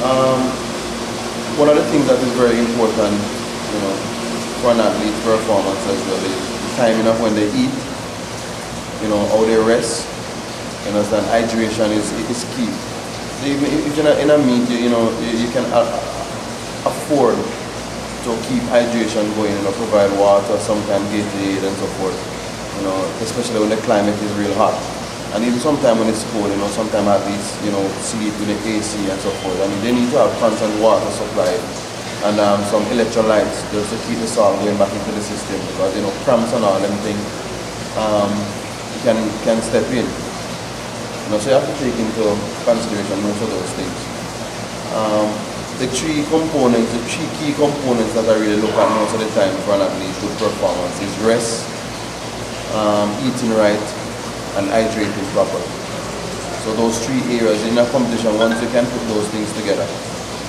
Um, One of the things that is very important, for an athlete's performance as well is the timing of when they eat, how they rest. You understand? Hydration is key. So even if you're not in a meet, you can afford to keep hydration going, provide water, sometimes Gatorade and so forth. Especially when the climate is real hot. And even sometimes when it's cold, sometimes athletes, sleep with the AC and so forth. I mean, they need to have constant water supply and some electrolytes just to keep the salt going back into the system, because, cramps and all them things can step in. So you have to take into consideration most of those things. The three key components that I really look at most of the time for an athlete's good performance is rest, eating right, and hydrating properly. So those three areas in a competition, once you can put those things together,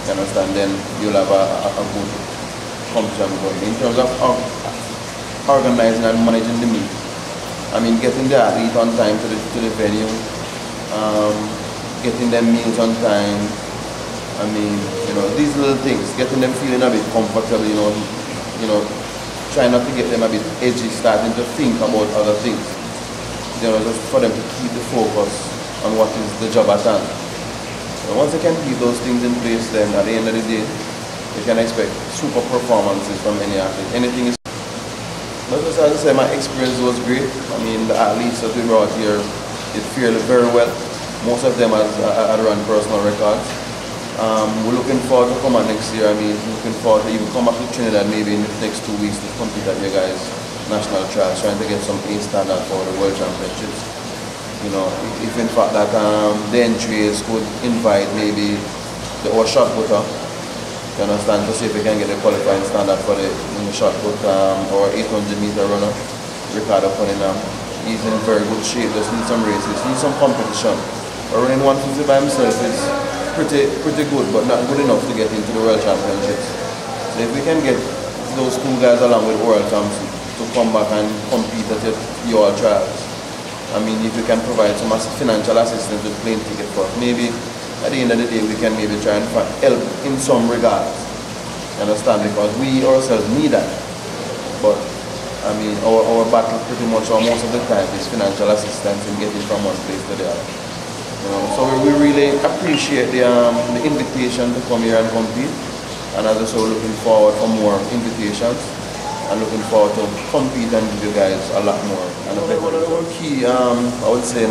you understand, then you'll have a good competition going. In terms of organizing and managing the meet, I mean, getting the athlete on time to the venue, getting them meals on time, I mean, these little things, getting them feeling a bit comfortable, trying not to get them a bit edgy, starting to think about other things. Just for them to keep the focus on what is the job at hand. So once they can keep those things in place, then at the end of the day, they can expect super performances from any athlete. Anything is. But as I say, my experience was great. I mean, the athletes that we brought here did fairly very well. Most of them had run personal records. We're looking forward to come out next year. I mean, looking forward to even come back to Trinidad maybe in the next 2 weeks to compete at your guys' national trials, trying to get some A standard for the World Championships. If in fact that the entries could invite maybe our shot putter, you understand, to see if we can get a qualifying standard for the shot put or 800-meter runner, Ricardo Cunningham. He's in very good shape, just need some races, need some competition. But running 150 by himself is pretty good, but not good enough to get into the World Championships. So if we can get those two guys along with World Champs to come back and compete at your trials, I mean, if we can provide some financial assistance with plane ticket for us, maybe at the end of the day we can maybe try and help in some regards. You understand? Because we ourselves need that. But I mean, our battle pretty much, or most of the time, is financial assistance in getting from one place to the other. So we really appreciate the invitation to come here and compete, and as I say, we're looking forward for more invitations. And looking forward to compete and give you guys a lot more. And one of our key, I would say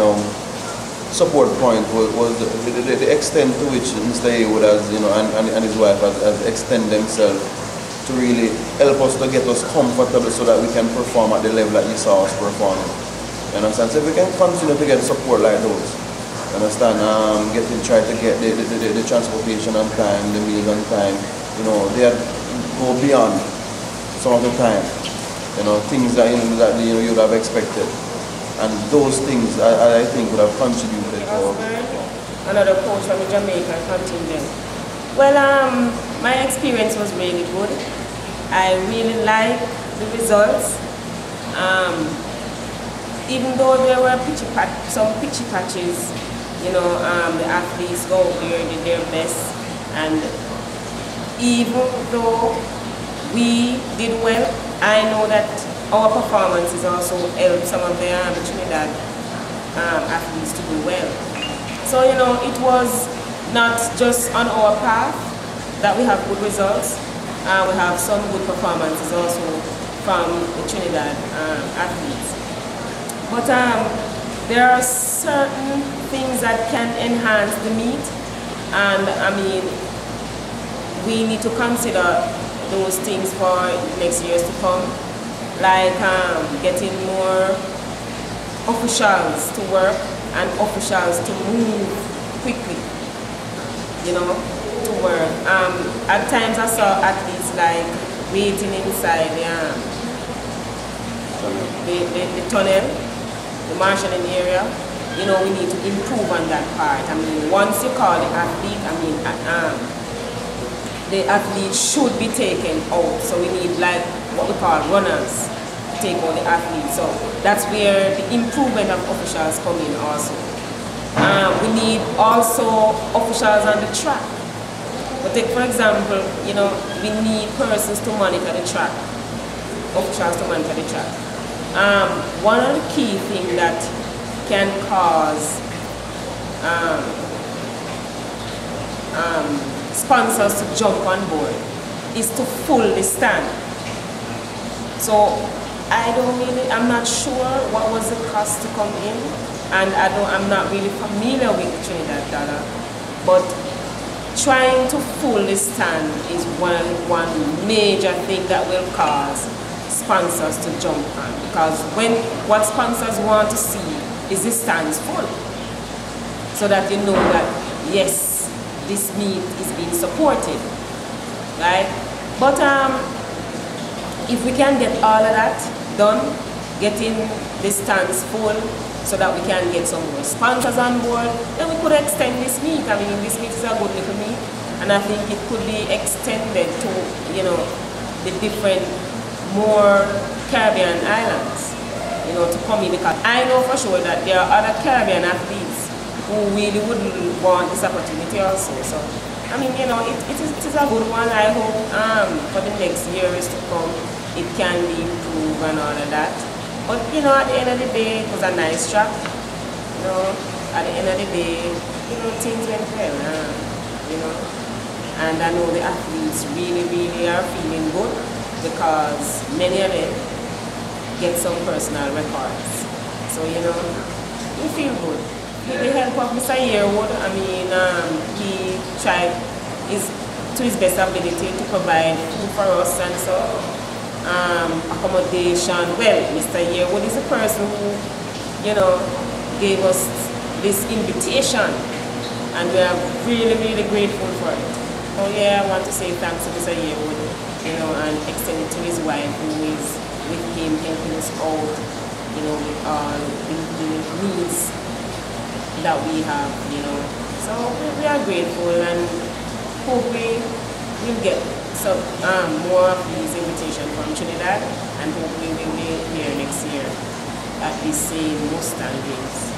support point was the extent to which Mr. Haywood has, and his wife has extended themselves to really help us to get us comfortable so that we can perform at the level that you saw us performing. You understand? So if we can continue to get support like those, you understand, try to get the transportation on time, the meals on time, they go beyond some of the time, things that you'd have expected, and those things I think would have contributed to another coach from the Jamaican contingent. Well, my experience was really good. I really liked the results. Even though there were some pitchy patches, the athletes go there, did their best, and even though we did well, I know that our performances also helped some of the Trinidad athletes to do well. So, it was not just on our path that we have good results. We have some good performances also from the Trinidad athletes. But there are certain things that can enhance the meet, and I mean, we need to consider those things for next years to come, like getting more officials to work and officials to move quickly, to work. At times I saw athletes like waiting inside the tunnel, the marshalling area. We need to improve on that part. I mean, once you call the athlete, the athlete should be taken out, so we need like what we call runners to take out the athlete. So that's where the improvement of officials come in also. We need also officials on the track But take for example, you know, we need persons to monitor the track, officials to monitor the track. One of the key things that can cause sponsors to jump on board is to fully stand. So I'm not sure what was the cost to come in, and I'm not really familiar with Trinidad, but trying to fully stand is one major thing that will cause sponsors to jump on, because what sponsors want to see is the stands full, so that you know that yes, this meet is being supported, right? But if we can get all of that done, getting the stands full, so that we can get some more sponsors on board, then we could extend this meet. I mean, this meet is a good little meet, and I think it could be extended to, you know, the different more Caribbean islands, you know, to come in, because I know for sure that there are other Caribbean athletes who really would want this opportunity also. So, I mean, you know, it is a good one. I hope for the next years to come, it can be improved and all of that. But, you know, at the end of the day, it was a nice track. You know, at the end of the day, you know, things went well, you know. And I know the athletes really, really are feeling good, because many of them get some personal records. So, you know, we feel good. With the help of Mr. Yearwood, I mean, he tried to his best ability to provide food for us and so. Accommodation. Well, Mr. Yearwood is a person who, you know, gave us this invitation, and we are really, really grateful for it. So yeah, I want to say thanks to Mr. Yearwood, you know, and extend it to his wife, who is with him, helping us out, you know, with all the needs that we have, you know. So we are grateful, and hope we will get more of these invitations from Trinidad, and hopefully we'll be here next year at the same Mustang Games.